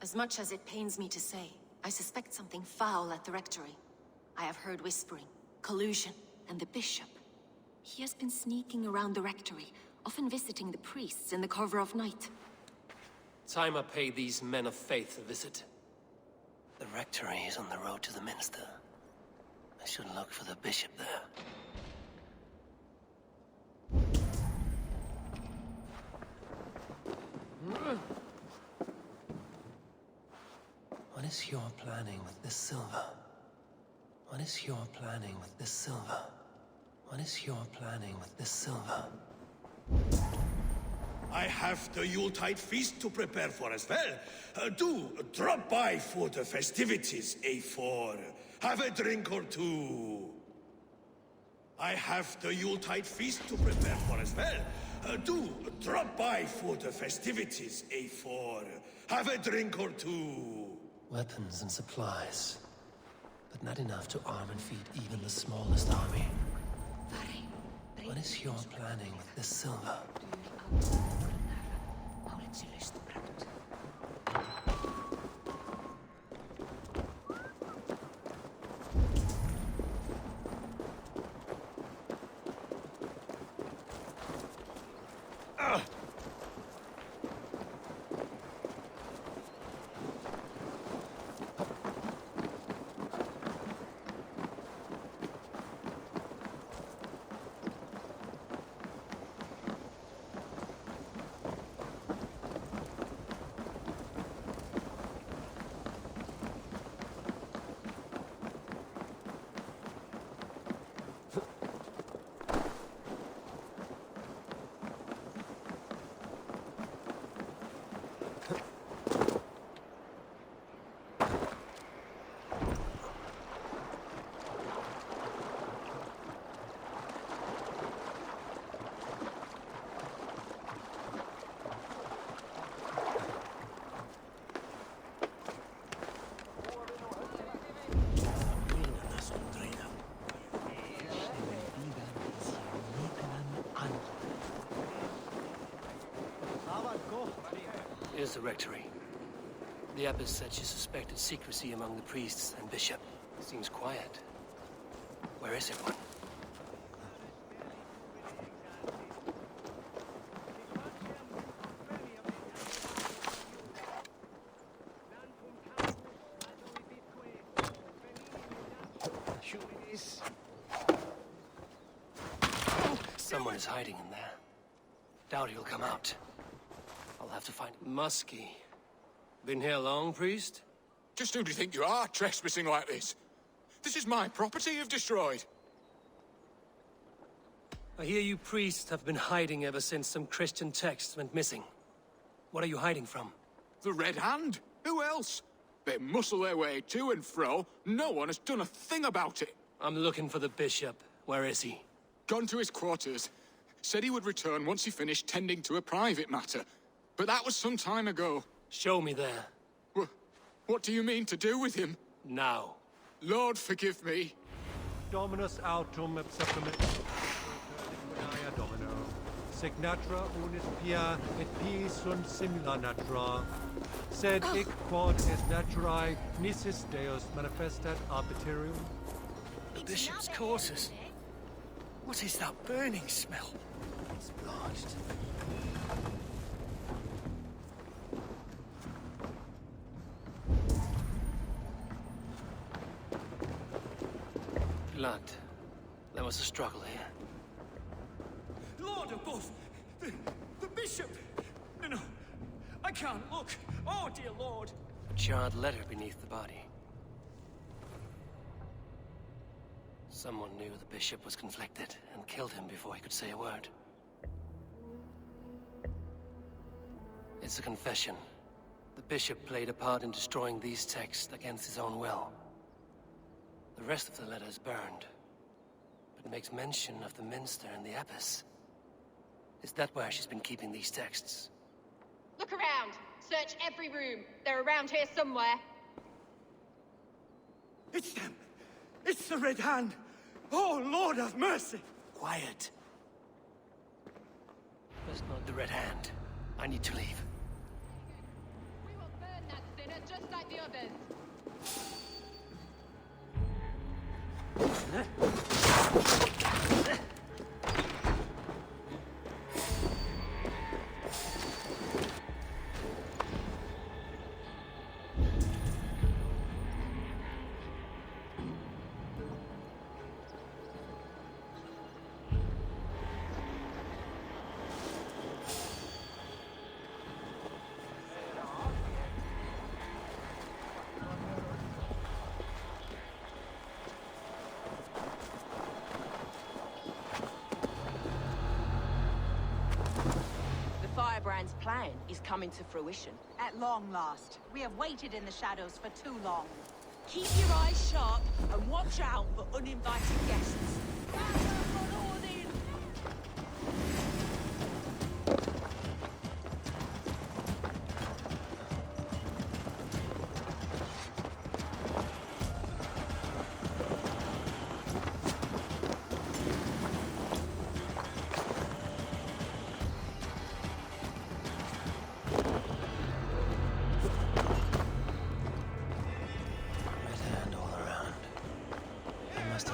As much as it pains me to say, I suspect something foul at the rectory. I have heard whispering, collusion, and the bishop. He has been sneaking around the rectory, often visiting the priests in the cover of night. Time I pay these men of faith a visit. The rectory is on the road to the minster. I should look for the bishop there. What is your planning with this silver? What is your planning with this silver? What is your planning with this silver? I have the Yuletide feast to prepare for as well. Do drop by for the festivities, A4. Have a drink or two. I have the Yuletide feast to prepare for as well. Do drop by for the festivities, A4. Have a drink or two. Weapons and supplies, but not enough to arm and feed even the smallest army. What is your planning with this silver? Here's the rectory. The abbess said she suspected secrecy among the priests and bishop. Seems quiet. Where is everyone? Someone is hiding in there. Doubt he'll come out. I'll have to find Muskie. Been here long, priest? Just who do you think you are, trespassing like this? This is my property you've destroyed. I hear you priests have been hiding ever since some Christian texts went missing. What are you hiding from? The Red Hand? Who else? They muscle their way to and fro. No one has done a thing about it. I'm looking for the bishop. Where is he? Gone to his quarters. Said he would return once he finished tending to a private matter. But that was some time ago. Show me there. What do you mean to do with him? Now. Lord, forgive me. Dominus autum abseptament Domino. Signatra unis pia et pi sunt simula natura. Sed hic quod est naturae nisis Deus manifestat arbitrium. The bishop's quarters. What is that burning smell? It's blanched. Blood. There was a struggle here. Lord above! The bishop! No, I can't look! Oh, dear Lord! A charred letter beneath the body. Someone knew the bishop was conflicted and killed him before he could say a word. It's a confession. The bishop played a part in destroying these texts against his own will. The rest of the letter is burned, but makes mention of the minster and the abbess. Is that where she's been keeping these texts? Look around! Search every room. They're around here somewhere. It's them! It's the Red Hand! Oh, Lord have mercy! Quiet. That's not the Red Hand. I need to leave. We will burn that sin at like the others. Firebrand's plan is coming to fruition. At long last. We have waited in the shadows for too long. Keep your eyes sharp and watch out for uninvited guests.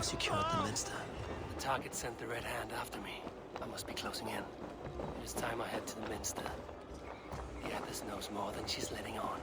Secured the Minster. The target sent the Red Hand after me. I must be closing in. It is time I head to the Minster. The Abbess knows more than she's letting on.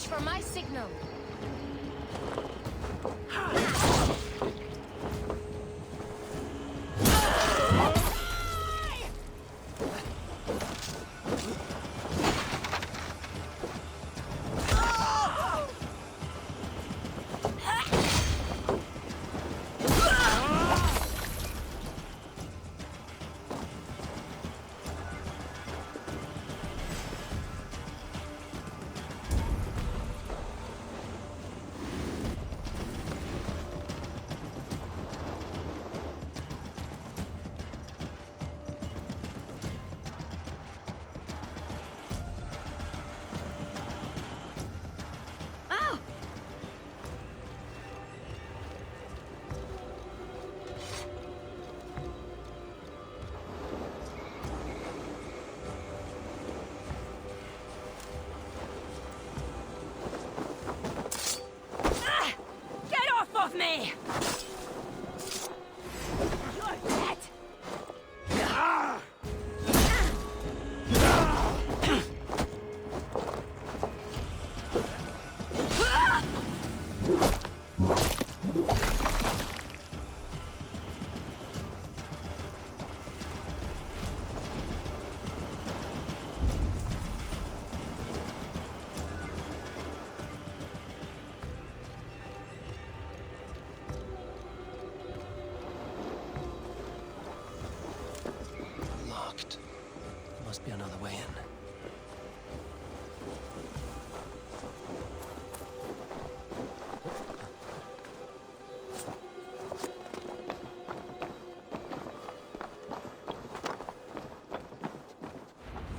For my signal. Me! You're dead! Must be another way in.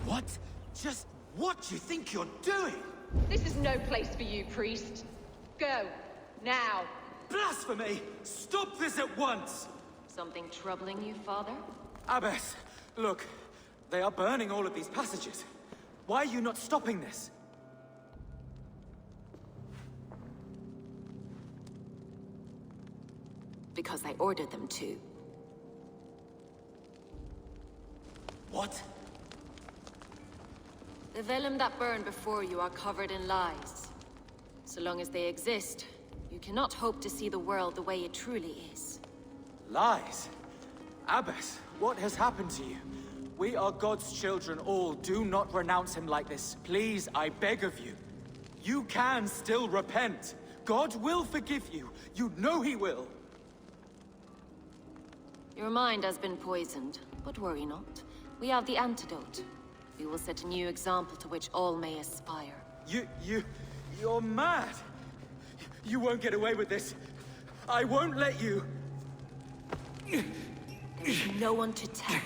What? Just what do you think you're doing? This is no place for you, priest. Go. Now. Blasphemy! Stop this at once! Something troubling you, Father? Abbess, look. They are burning all of these passages. Why are you not stopping this? Because I ordered them to. What? The vellum that burn before you are covered in lies. So long as they exist, you cannot hope to see the world the way it truly is. Lies? Abbess, what has happened to you? We are God's children all. Do not renounce him like this. Please, I beg of you. You can still repent. God will forgive you. You know he will. Your mind has been poisoned, but worry not. We have the antidote. We will set a new example to which all may aspire. You're mad. You won't get away with this. I won't let you. There's no one to tell.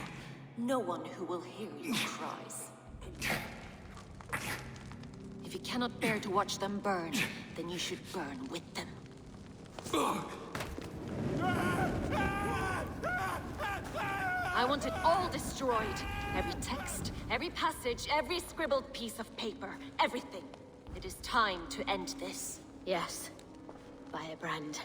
No one who will hear your cries. If you cannot bear to watch them burn, then you should burn with them. I want it all destroyed. Every text, every passage, every scribbled piece of paper, everything. It is time to end this. Yes, Firebrand.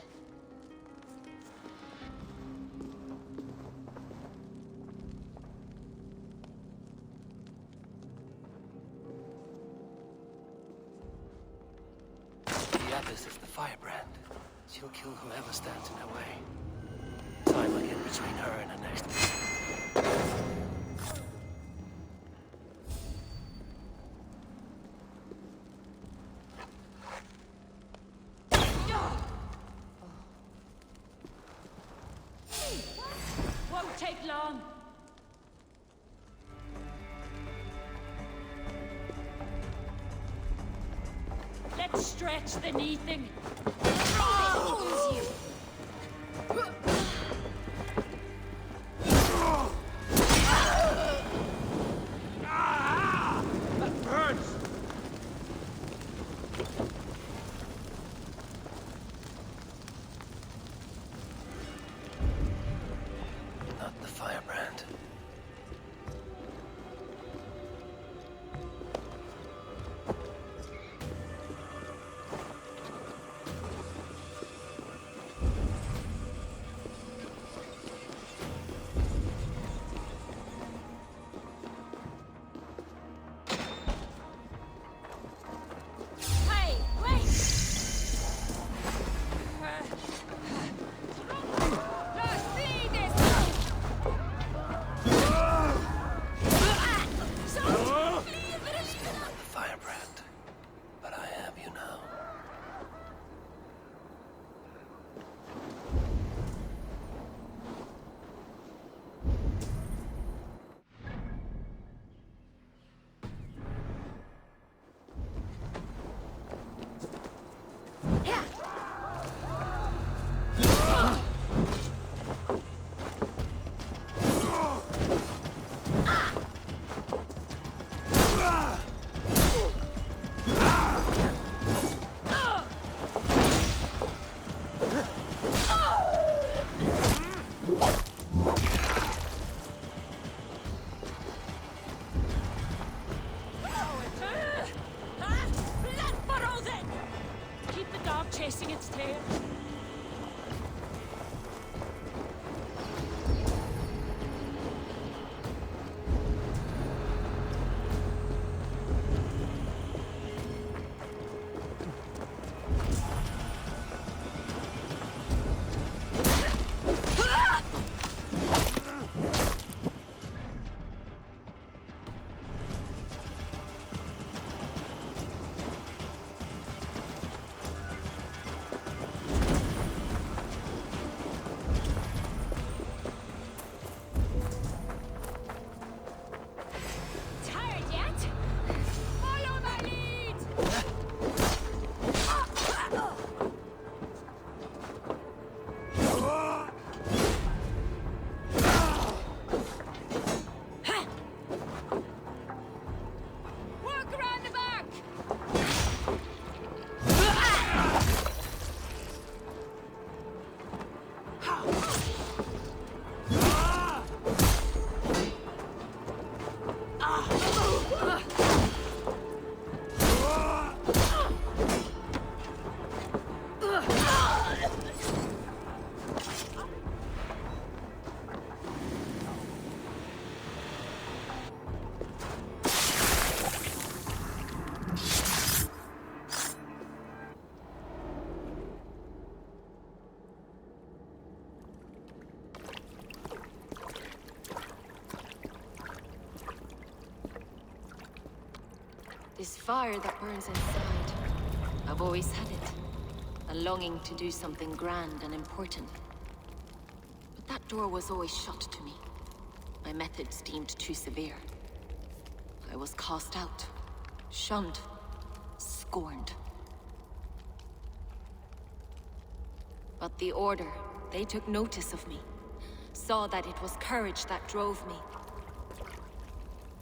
The Abyss is the Firebrand. She'll kill whoever stands in her way. Time will get between her and her next mission. Won't take long. Let's stretch the knee thing. That burns! Not the Firebrand. Hey, wait! Just see this! Not the Firebrand. But I have you now. Blood furrows it! Keep the dog chasing its tail. Tired yet? Follow my lead! Work around the back! This fire that burns inside. I've always had it. A longing to do something grand and important. But that door was always shut to me. My methods deemed too severe. I was cast out, shunned, scorned. But the Order, they took notice of me. Saw that it was courage that drove me.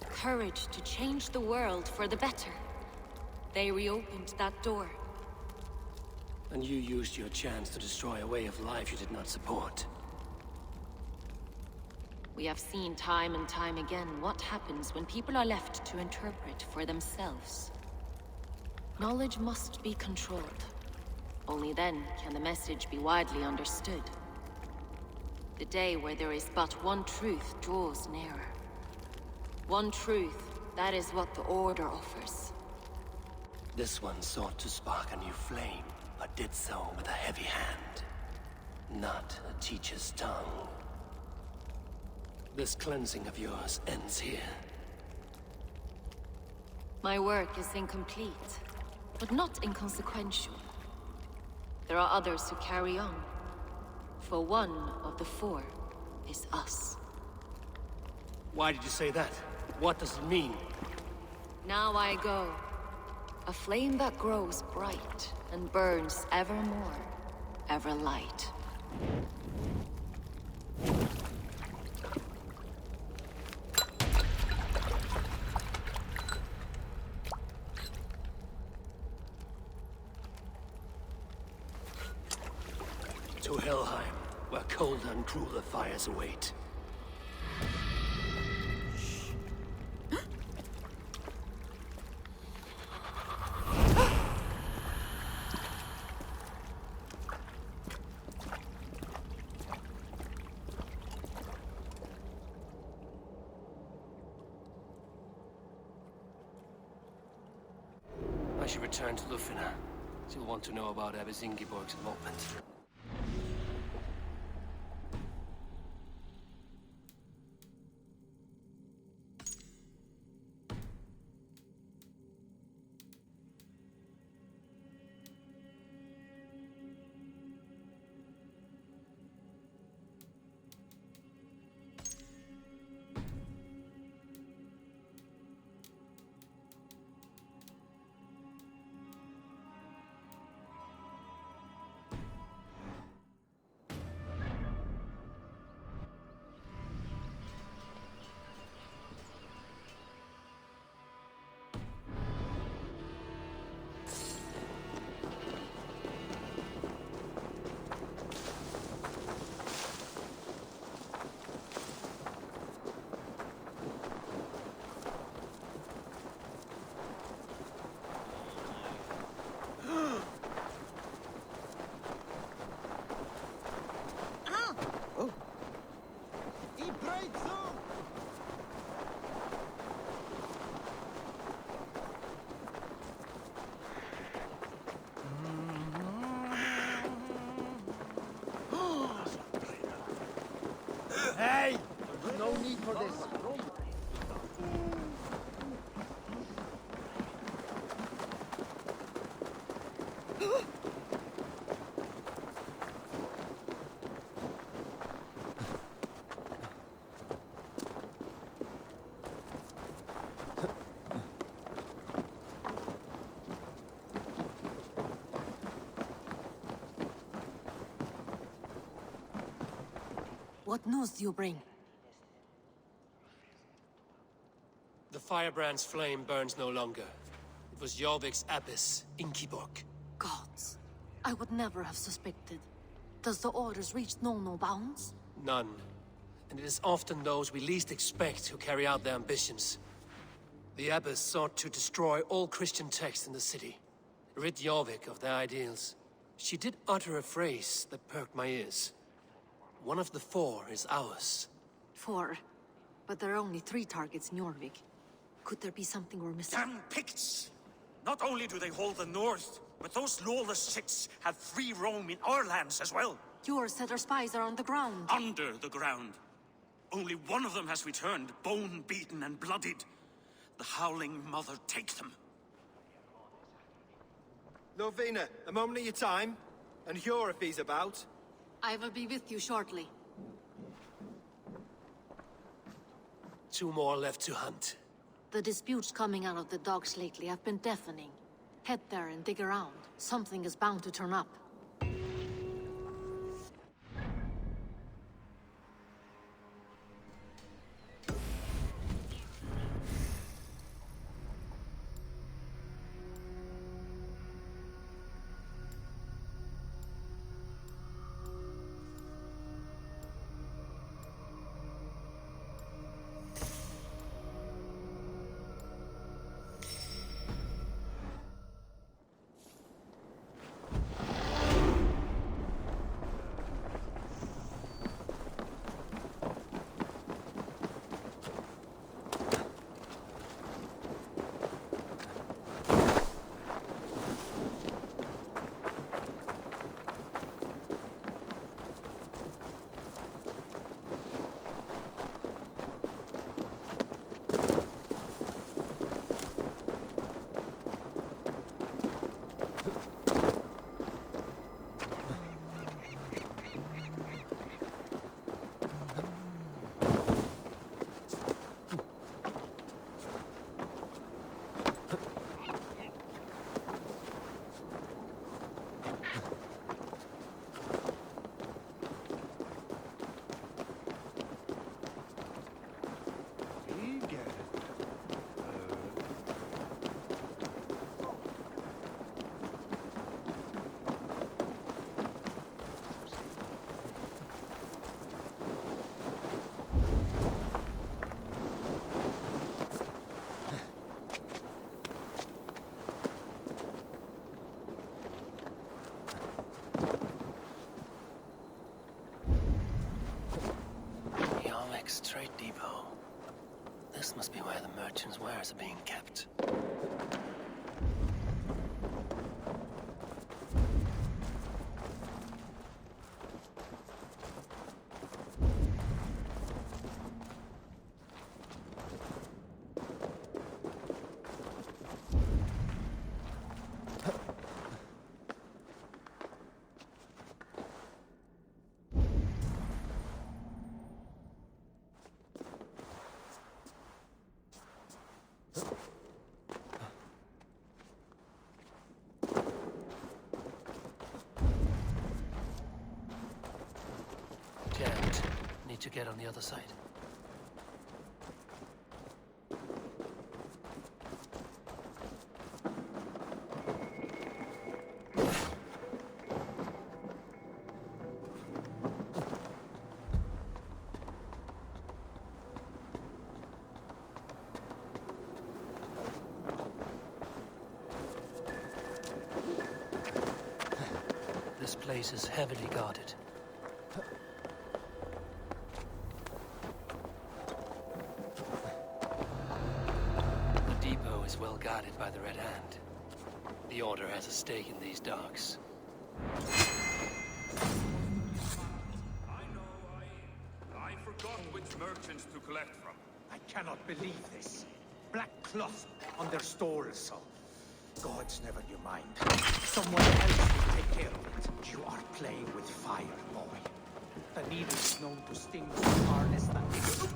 Courage to change the world for the better. They reopened that door. And you used your chance to destroy a way of life you did not support. We have seen time and time again what happens when people are left to interpret for themselves. Knowledge must be controlled. Only then can the message be widely understood. The day where there is but one truth draws nearer. One truth, that is what the Order offers. This one sought to spark a new flame, but did so with a heavy hand. Not a teacher's tongue. This cleansing of yours ends here. My work is incomplete, but not inconsequential. There are others who carry on. For one of the four is us. Why did you say that? What does it mean? Now I go. A flame that grows bright and burns ever more, ever light. To Helheim, where colder and crueler fires await. I should return to Lufina. She'll want to know about Abbess Ingeborg's involvement. Hey! No need for this. What news do you bring? The firebrand's flame burns no longer. It was Jorvik's abbess, Ingeborg. Gods, I would never have suspected. Does the Order's reach know no bounds? None. And it is often those we least expect who carry out their ambitions. The abbess sought to destroy all Christian texts in the city, rid Jorvik of their ideals. She did utter a phrase that perked my ears. One of the four is ours. 4. But there are only 3 targets in Jorvik. Could there be something we're missing? Damn Picts! Not only do they hold the north, but those lawless shits have free roam in our lands as well. Yours said our spies are on the ground. Under the ground. Only one of them has returned, bone-beaten and bloodied. The Howling Mother take them. Lovina, a moment of your time. And Hjor if he's about. I will be with you shortly. 2 more left to hunt. The disputes coming out of the docks lately have been deafening. Head there and dig around. Something is bound to turn up. Trade depot. This must be where the merchants' wares are being kept. Jammed. Need to get on the other side. This place is heavily guarded. The depot is well guarded by the Red Hand. The Order has a stake in these docks. I forgot which merchants to collect from. I cannot believe this. Black cloth on their stalls, so... Gods, never you mind. Someone else will take care of it. You are playing with fire, boy. The needle is known to sting so harness that it...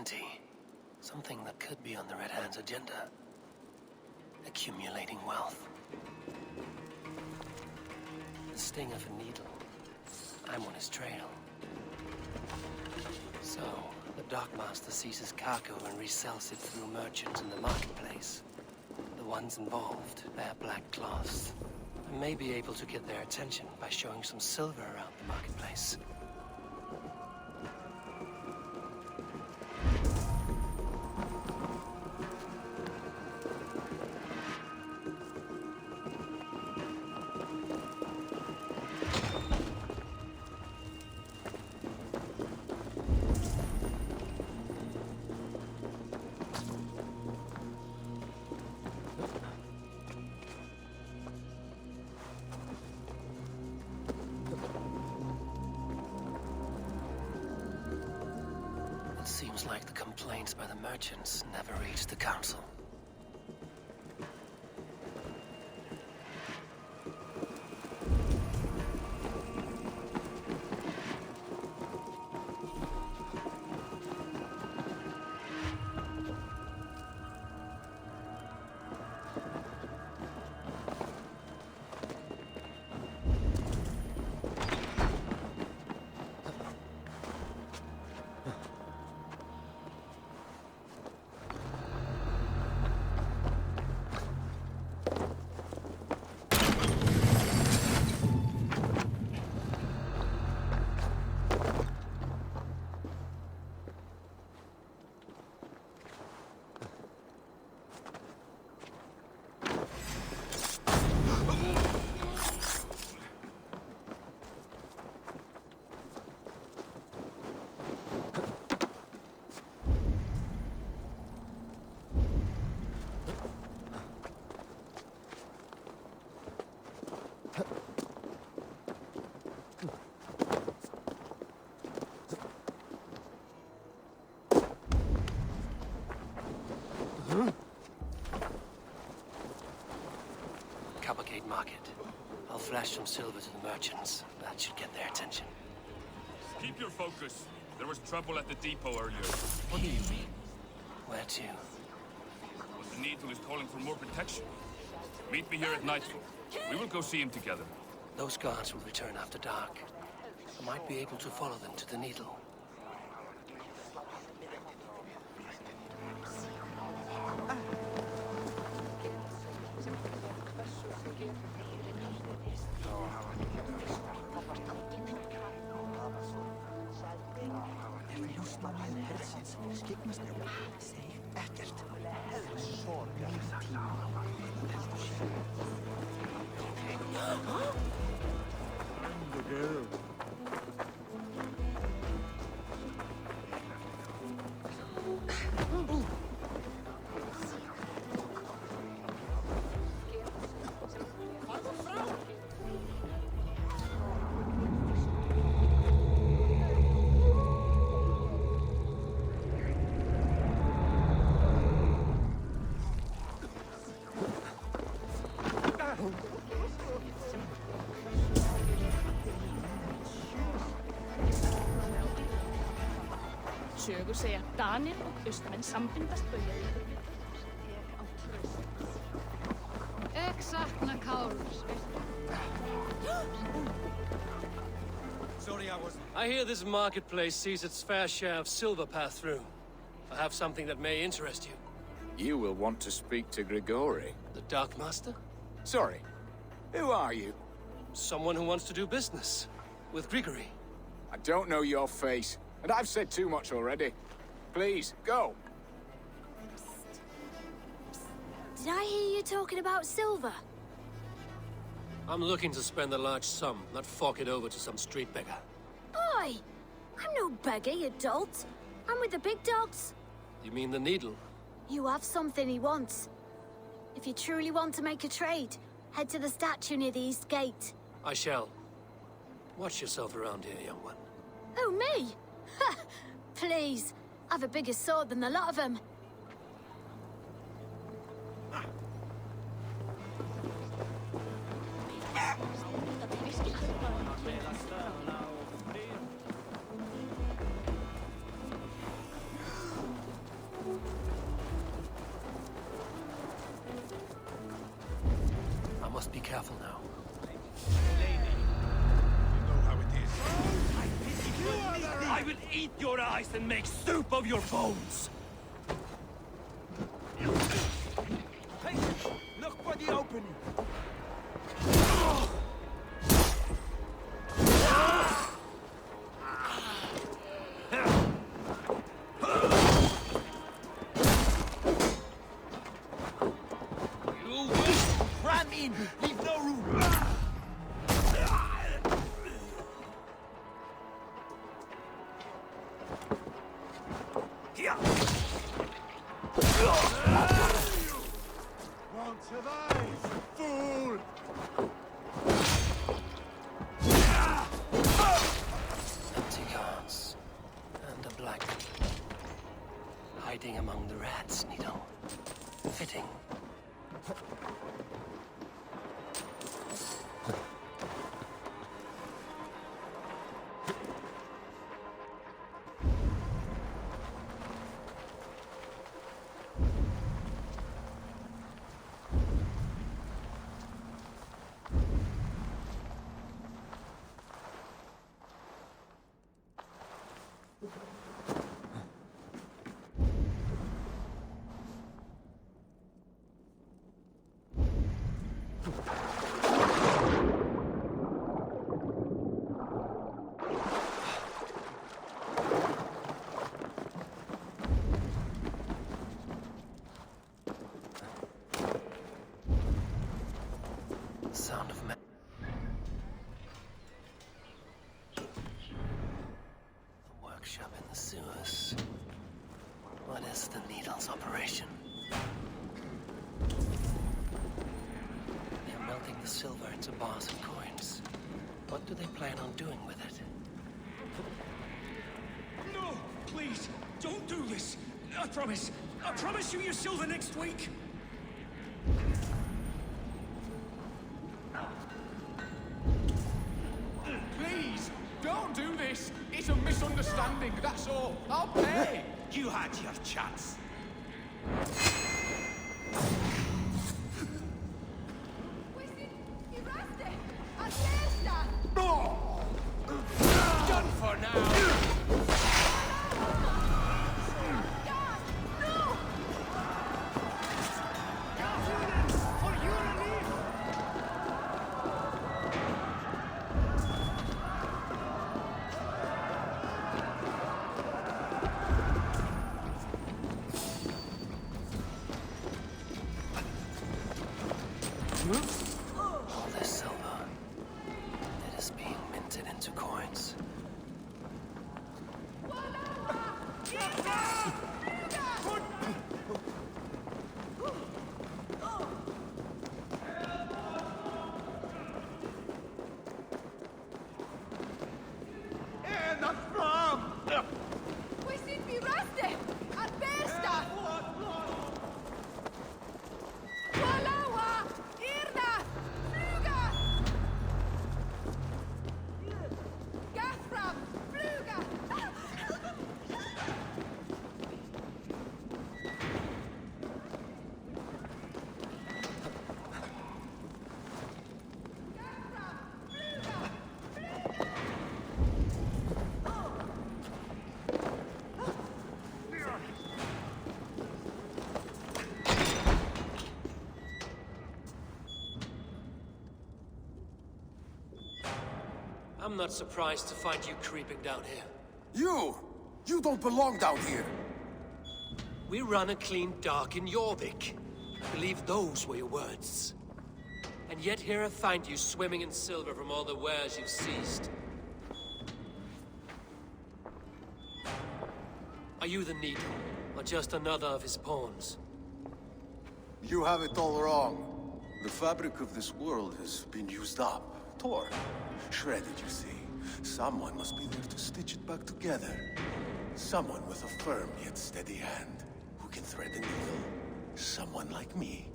plenty. Something that could be on the Red Hand's agenda. Accumulating wealth. The sting of a needle. I'm on his trail. So, the Dockmaster seizes cargo and resells it through merchants in the marketplace. The ones involved bear black cloths. I may be able to get their attention by showing some silver around the marketplace. Seems like the complaints by the merchants never reached the council. Cavalcade Market. I'll flash some silver to the merchants. That should get their attention. Keep your focus. There was trouble at the depot earlier. What do you mean? Where to? Well, the Needle is calling for more protection. Meet me here at nightfall. We will go see him together. Those guards will return after dark. I might be able to follow them to the Needle. Sögur segja að Danir og Austmenn sambindast bauðið. Sakna Kárls. Sorry, I hear this marketplace sees its fair share of silver pass through. I have something that may interest you. You will want to speak to Grigori. The Dark Master? Sorry. Who are you? Someone who wants to do business. With Grigori. I don't know your face, and I've said too much already. Please, go. Did I hear you talking about silver? I'm looking to spend a large sum, not fork it over to some street beggar. Oi! I'm no beggar, you dolt. I'm with the big dogs. You mean the Needle? You have something he wants. If you truly want to make a trade, head to the statue near the East Gate. I shall. Watch yourself around here, young one. Oh, me? Ha! Please. I've a bigger sword than the lot of them. Must be careful now. Lady, you know how it is. I will eat your eyes and make soup of your bones! Hey, look for the opening. You will cram in! Leave no room! Here! Won't survive, fool! Empty guards. And a black. Hiding among the rats, Nito. Fitting. Sound of men. The workshop in the sewers. What is the Needle's operation? They're melting the silver into bars and coins. What do they plan on doing with it? No! Please, don't do this! I promise you your silver next week! Please, don't do this. It's a misunderstanding, that's all. I'll pay. You had your chance. Done for now. All this silver. It is being minted into coins. I'm not surprised to find you creeping down here. You don't belong down here! We run a clean dock in Jorvik. I believe those were your words. And yet here I find you swimming in silver from all the wares you've seized. Are you the Needle, or just another of his pawns? You have it all wrong. The fabric of this world has been used up, torn, shredded, you see. Someone must be there to stitch it back together. Someone with a firm yet steady hand, who can thread the needle. Someone like me.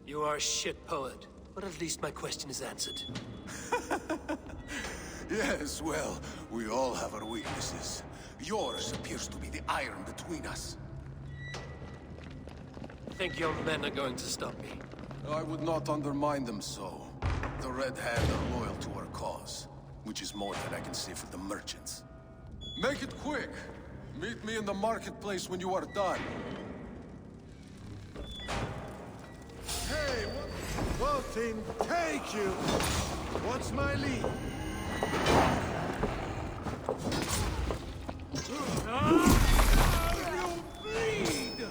You are a shit poet, but at least my question is answered. Yes, well, we all have our weaknesses. Yours appears to be the iron between us. Think your men are going to stop me? I would not undermine them so. The Red Hand are loyal to our cause, which is more than I can say for the merchants. Make it quick! Meet me in the marketplace when you are done. Hey, Waltin, take you! What's my lead? You bleed!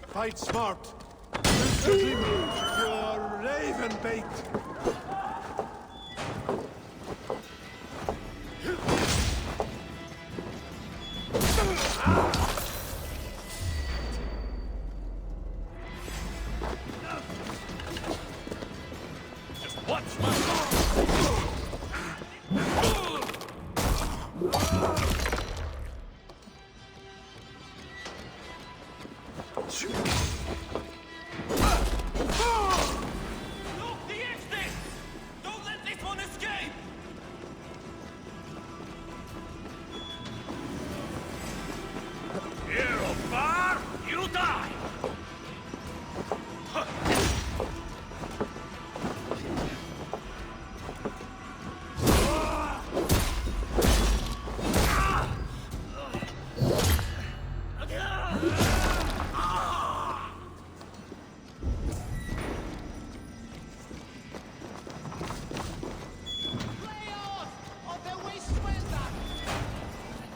Fight smart. You're raven bait. Just watch my Look, the exit! Don't let this one escape! Here, Ofar, you die!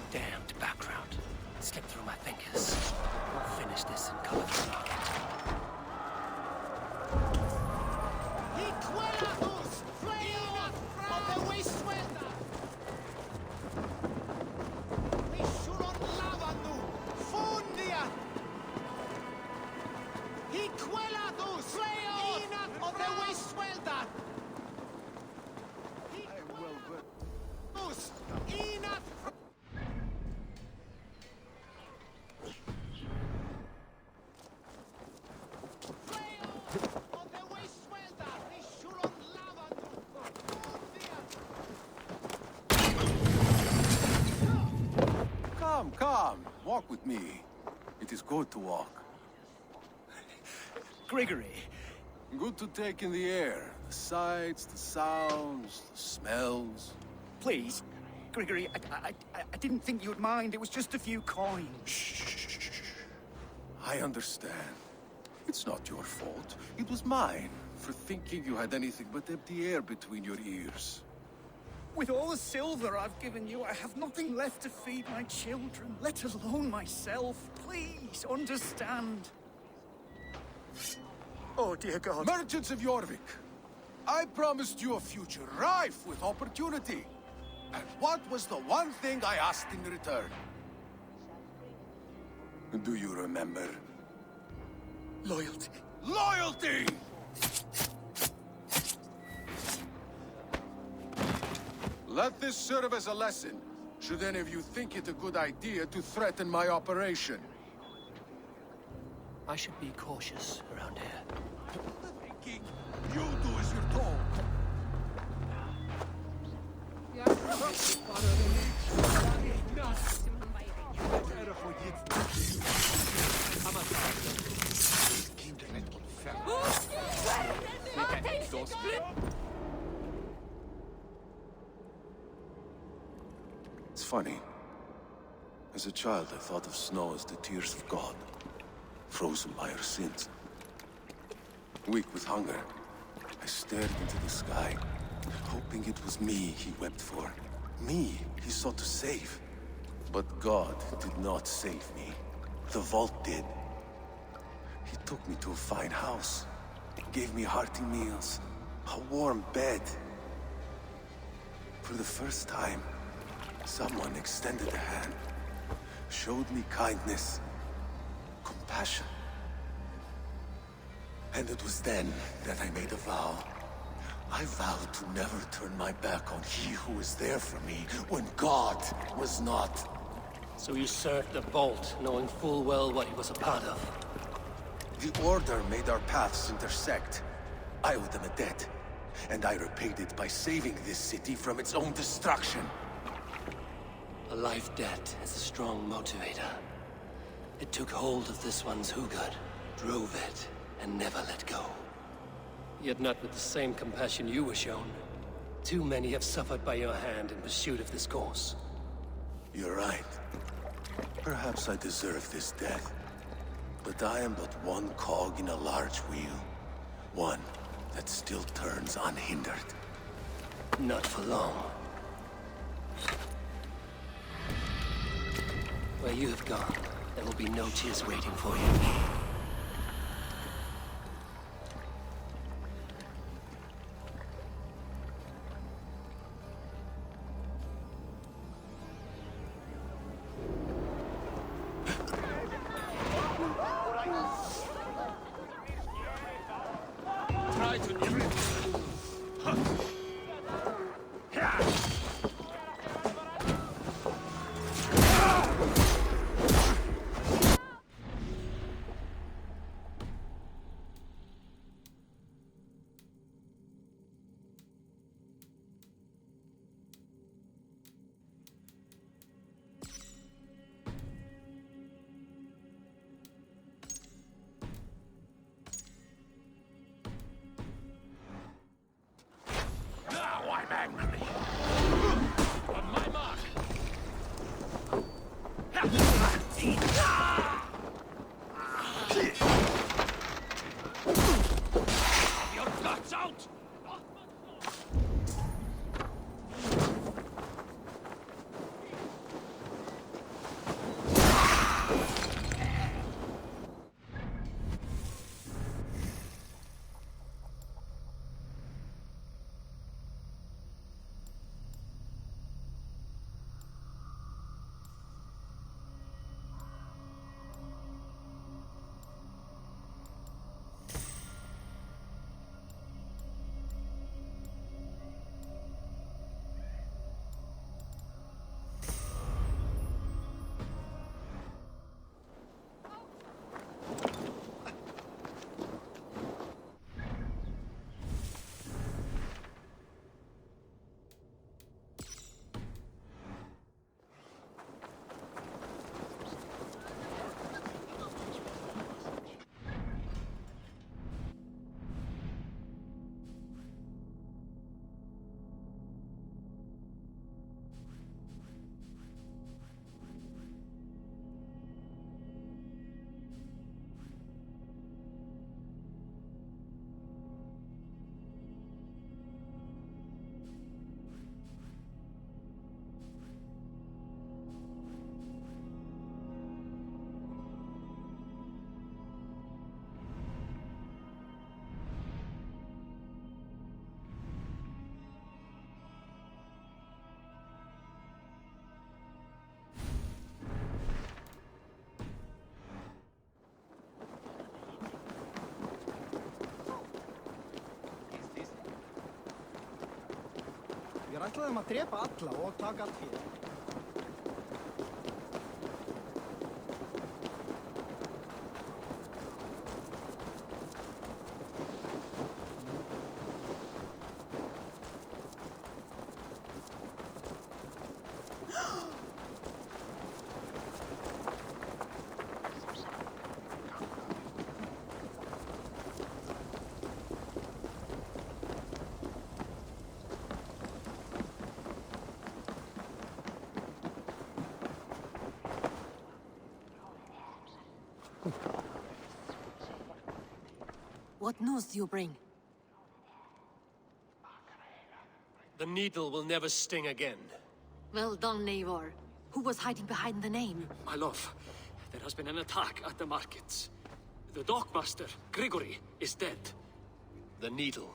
Damned background. Slipped through my fingers. We'll finish this in color. Come, walk with me. It is good to walk. Gregory. Good to take in the air. The sights, the sounds, the smells. Please, Gregory, I didn't think you'd mind. It was just a few coins. Shh. I understand. It's not your fault. It was mine, for thinking you had anything but empty air between your ears. With all the silver I've given you, I have nothing left to feed my children, let alone myself. Please, understand. Oh, dear God. Merchants of Jorvik, I promised you a future rife with opportunity. And what was the one thing I asked in return? Do you remember? Loyalty. Loyalty! Let this serve as a lesson, should any of you think it a good idea to threaten my operation. I should be cautious around here. Thinking you do as you're told. It's funny. As a child, I thought of snow as the tears of God, frozen by our sins. Weak with hunger, I stared into the sky, hoping it was me he wept for. Me he sought to save. But God did not save me. The vault did. He took me to a fine house, gave me hearty meals, a warm bed. For the first time, someone extended a hand, showed me kindness, compassion. And it was then that I made a vow. I vowed to never turn my back on he who was there for me when God was not. So you served the Vault, knowing full well what he was a part of. The Order made our paths intersect. I owed them a debt, and I repaid it by saving this city from its own destruction. A life debt is a strong motivator. It took hold of this one's Hugad, drove it, and never let go. Yet not with the same compassion you were shown. Too many have suffered by your hand in pursuit of this course. You're right. Perhaps I deserve this death. But I am but one cog in a large wheel. One that still turns unhindered. Not for long. Where you have gone, there will be no tears waiting for you. Try to Við ætlaðum að drepa alla og taka allt fyrir. What news do you bring? The needle will never sting again. Well done, Eivor. Who was hiding behind the name? My love, there has been an attack at the markets. The dockmaster, Grigory, is dead. The needle.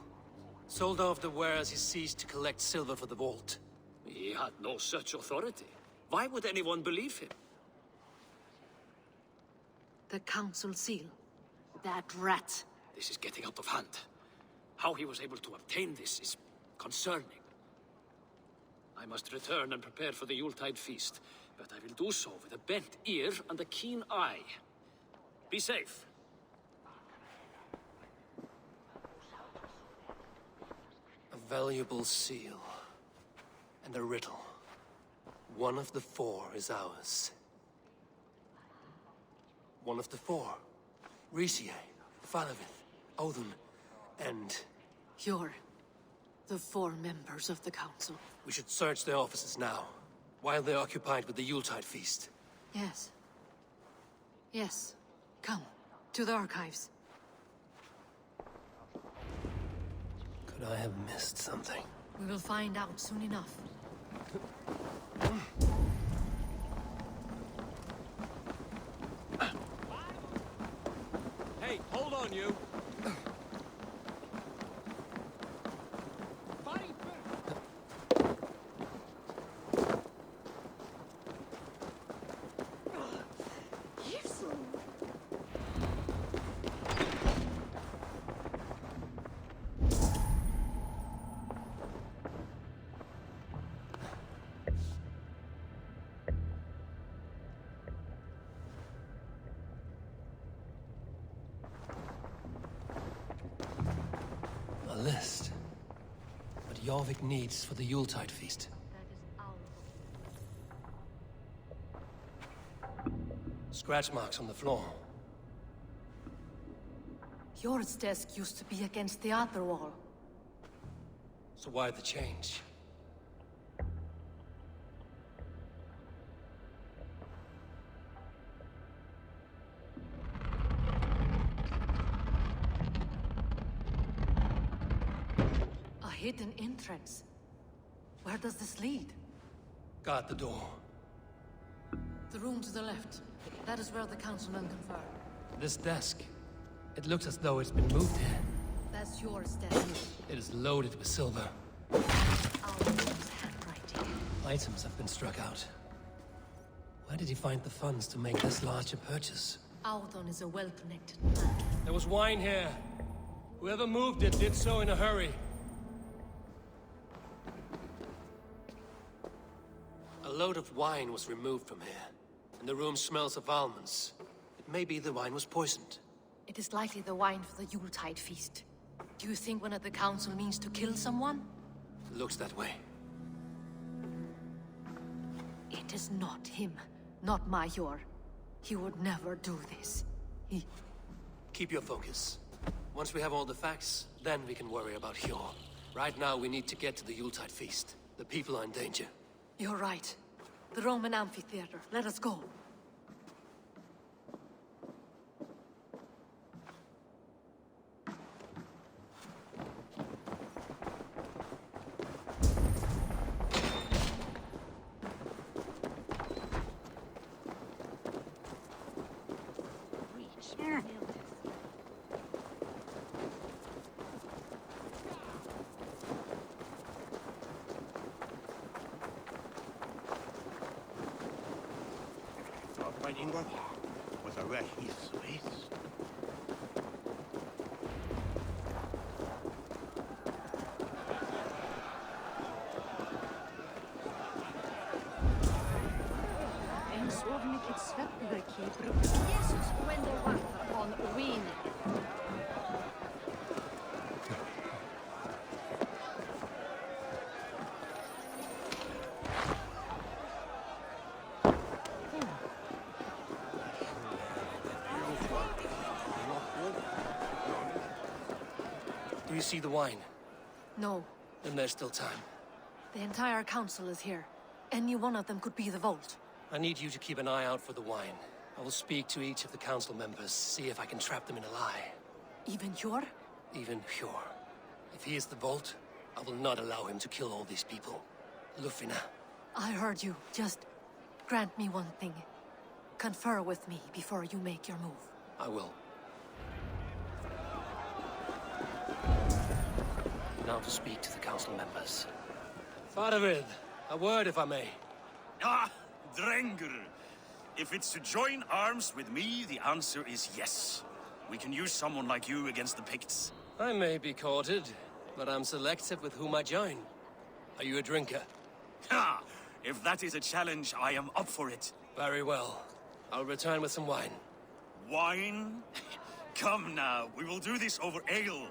Sold off the wares he seized to collect silver for the vault. He had no such authority. Why would anyone believe him? The council seal. That rat. This is getting out of hand. How he was able to obtain this is concerning. I must return and prepare for the Yuletide feast, but I will do so with a bent ear and a keen eye. Be safe. A valuable seal. And a riddle. One of the four is ours. One of the four. Ricie, Falavith, Odin, and... You're the four members of the council. We should search their offices now, while they're occupied with the Yuletide feast. Yes. Yes. Come, to the archives. Could I have missed something? We will find out soon enough. Hey, hold on, you! A list. What Jorvik needs for the Yuletide feast. Scratch marks on the floor. Yours desk used to be against the other wall. So why the change? A hidden entrance. Where does this lead? Guard the door. The room to the left. That is where the councilmen confer. This desk. It looks as though it's been moved here. That's yours desk. It is loaded with silver. Alden's handwriting. Items have been struck out. Where did he find the funds to make this large a purchase? Alden is a well-connected man. There was wine here. Whoever moved it did so in a hurry. A load of wine was removed from here, and the room smells of almonds. It may be the wine was poisoned. It is likely the wine for the Yuletide feast. Do you think one of the council means to kill someone? Looks that way. It is not him, not Major. He would never do this. He... Keep your focus. Once we have all the facts, then we can worry about Hjor. Right now, we need to get to the Yuletide feast. The people are in danger. You're right. The Roman amphitheater. Let us go. Do you see the wine? No. Then there's still time. The entire council is here. Any one of them could be the vault. I need you to keep an eye out for the wine. I will speak to each of the council members, see if I can trap them in a lie. Even Hjor? Even Hjor. If he is the vault, I will not allow him to kill all these people. Lufina. I heard you. Just grant me one thing. Confer with me before you make your move. I will. Now to speak to the council members. Faravid, a word if I may. Ah, Drengr. If it's to join arms with me, the answer is yes. We can use someone like you against the Picts. I may be courted, but I'm selective with whom I join. Are you a drinker? Ha! If that is a challenge, I am up for it. Very well. I'll return with some wine. Wine? Come now, we will do this over ale.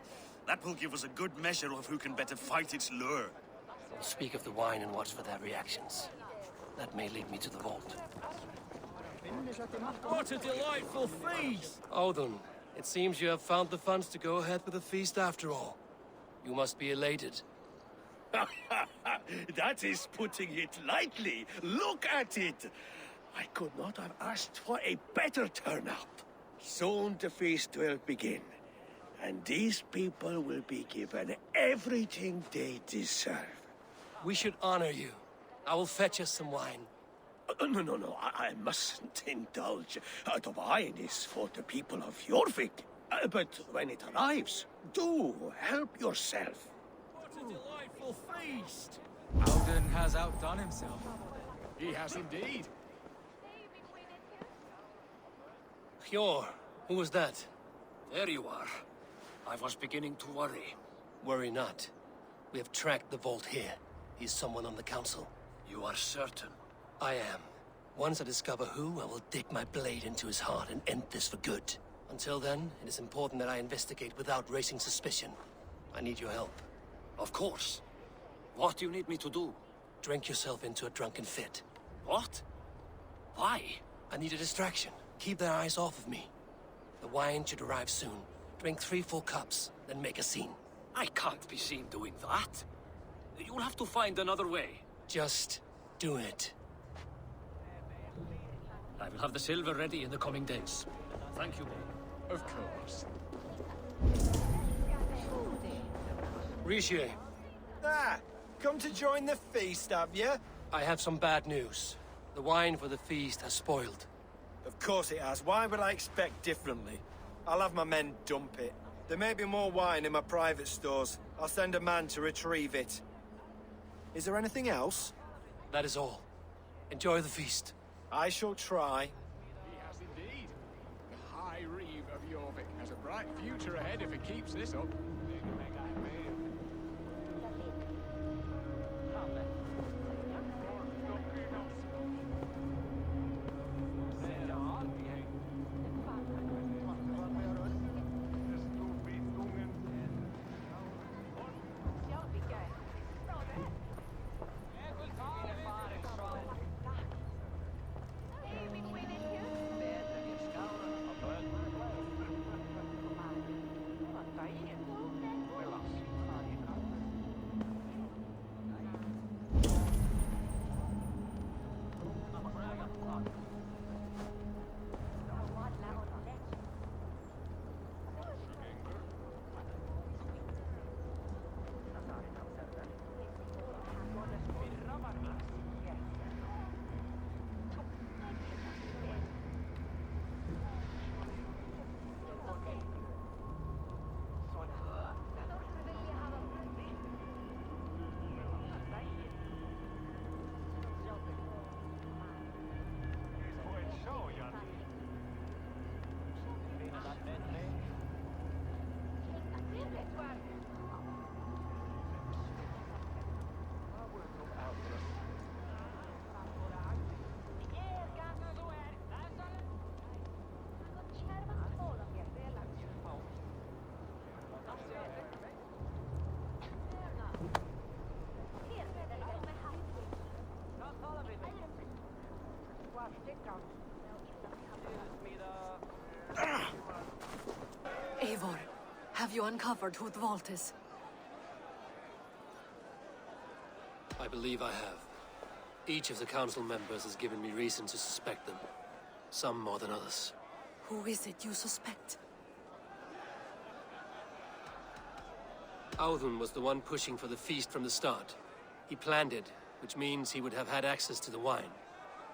That will give us a good measure of who can better fight its lure. I'll speak of the wine and watch for their reactions. That may lead me to the vault. What a delightful feast! Audun, it seems you have found the funds to go ahead with the feast after all. You must be elated. That is putting it lightly. Look at it! I could not have asked for a better turnout. Soon the feast will begin, and these people will be given everything they deserve. We should honor you. I will fetch us some wine. No, I mustn't indulge. The wine is for the people of Jorvik. But when it arrives, do help yourself. What a delightful feast! Alden has outdone himself. He has indeed. Hjor, who was that? There you are. I was beginning to worry. Worry not. We have tracked the vault here. He's someone on the council. You are certain? I am. Once I discover who, I will dig my blade into his heart and end this for good. Until then, it is important that I investigate without raising suspicion. I need your help. Of course. What do you need me to do? Drink yourself into a drunken fit. What? Why? I need a distraction. Keep their eyes off of me. The wine should arrive soon. Drink 3 full cups, then make a scene. I can't be seen doing that. You'll have to find another way. Just do it. I will have the silver ready in the coming days. Thank you all. Of course. Riche, Ah, come to join the feast, have you? I have some bad news. The wine for the feast has spoiled. Of course it has. Why would I expect differently? I'll have my men dump it. There may be more wine in my private stores. I'll send a man to retrieve it. Is there anything else? That is all. Enjoy the feast. I shall try. He has indeed. The High Reeve of Jorvik has a bright future ahead if it keeps this up. Eivor, have you uncovered who the vault is? I believe I have. Each of the council members has given me reason to suspect them. Some more than others. Who is it you suspect? Audun was the one pushing for the feast from the start. He planned it, which means he would have had access to the wine.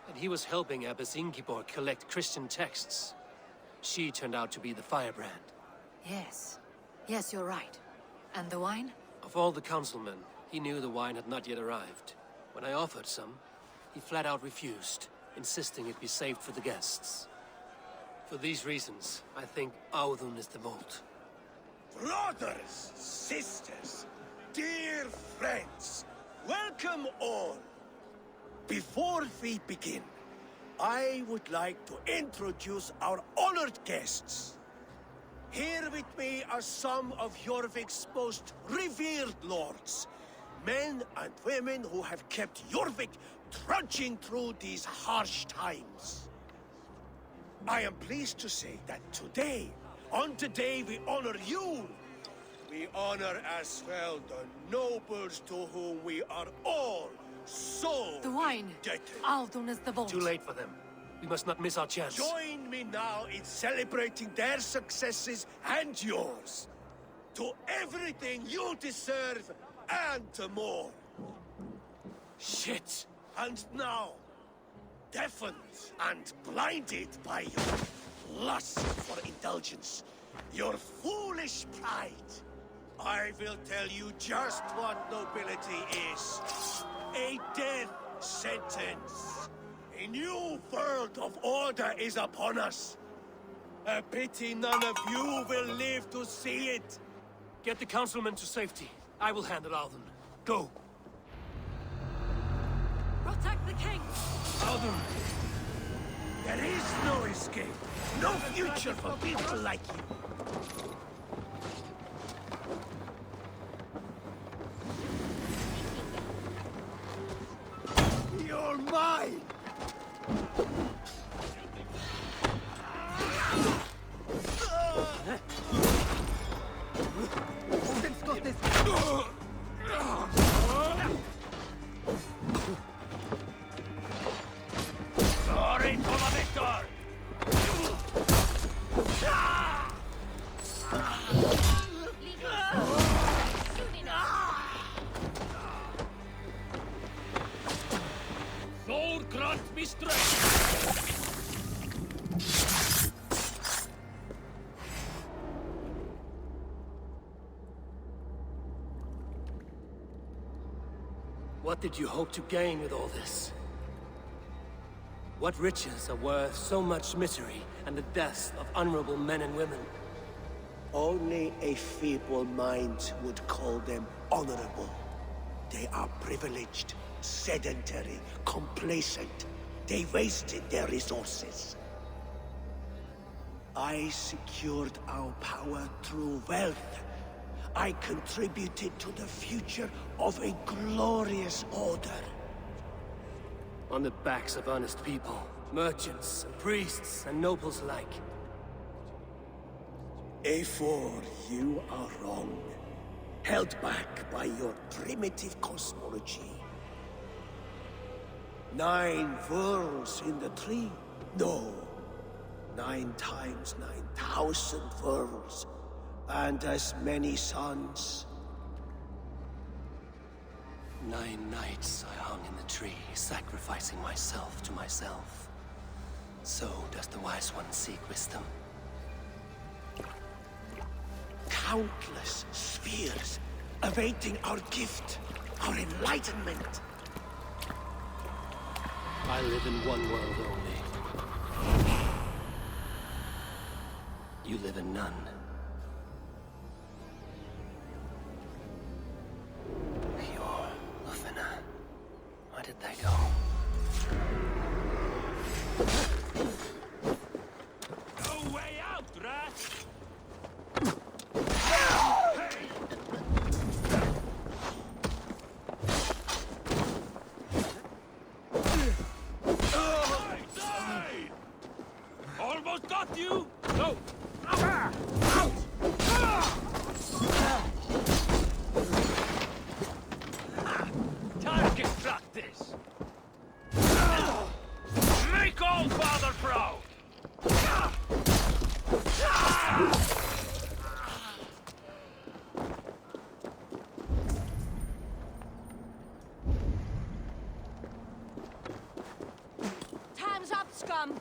And he was helping Abbess Ingibor collect Christian texts. She turned out to be the firebrand. Yes. Yes, you're right. And the wine? Of all the councilmen, he knew the wine had not yet arrived. When I offered some, he flat out refused, insisting it be saved for the guests. For these reasons, I think Audun is the vault. Brothers, sisters, dear friends, welcome all. Before we begin, I would like to introduce our honored guests. Here with me are some of Jorvik's most revered lords. Men and women who have kept Jorvik trudging through these harsh times. I am pleased to say that today, on today, we honor you. We honor as well the nobles to whom we are all so The wine. indebted. Aldon is the vault. Too late for them. We must not miss our chance. Join me now in celebrating their successes and yours. To everything you deserve and more. Shit! And now, deafened and blinded by your lust for indulgence, your foolish pride, I will tell you just what nobility is. A death sentence. A new world of order is upon us. A pity none of you will live to see it. Get the councilmen to safety. I will handle Alden. Go! Protect the king! Alden! There is no escape. No future for people like you. You're mine! Odin's got this! Glory to the victor! Thor grant me strength! What did you hope to gain with all this? What riches are worth so much misery and the deaths of honorable men and women? Only a feeble mind would call them honorable. They are privileged, sedentary, complacent. They wasted their resources. I secured our power through wealth. I contributed to the future of a glorious order. On the backs of honest people, merchants, and priests, and nobles alike. A4, you are wrong. Held back by your primitive cosmology. 9 worlds in the tree? No. 9 times 9,000 worlds. And as many suns. 9 nights I hung in the tree, sacrificing myself to myself. So does the wise one seek wisdom. Countless spheres awaiting our gift, our enlightenment. I live in one world only. You live in none. Pure Lufina. Where did they go? No way out, rat! Almost got you! No! Target practice! Make all father proud! Time's up, scum!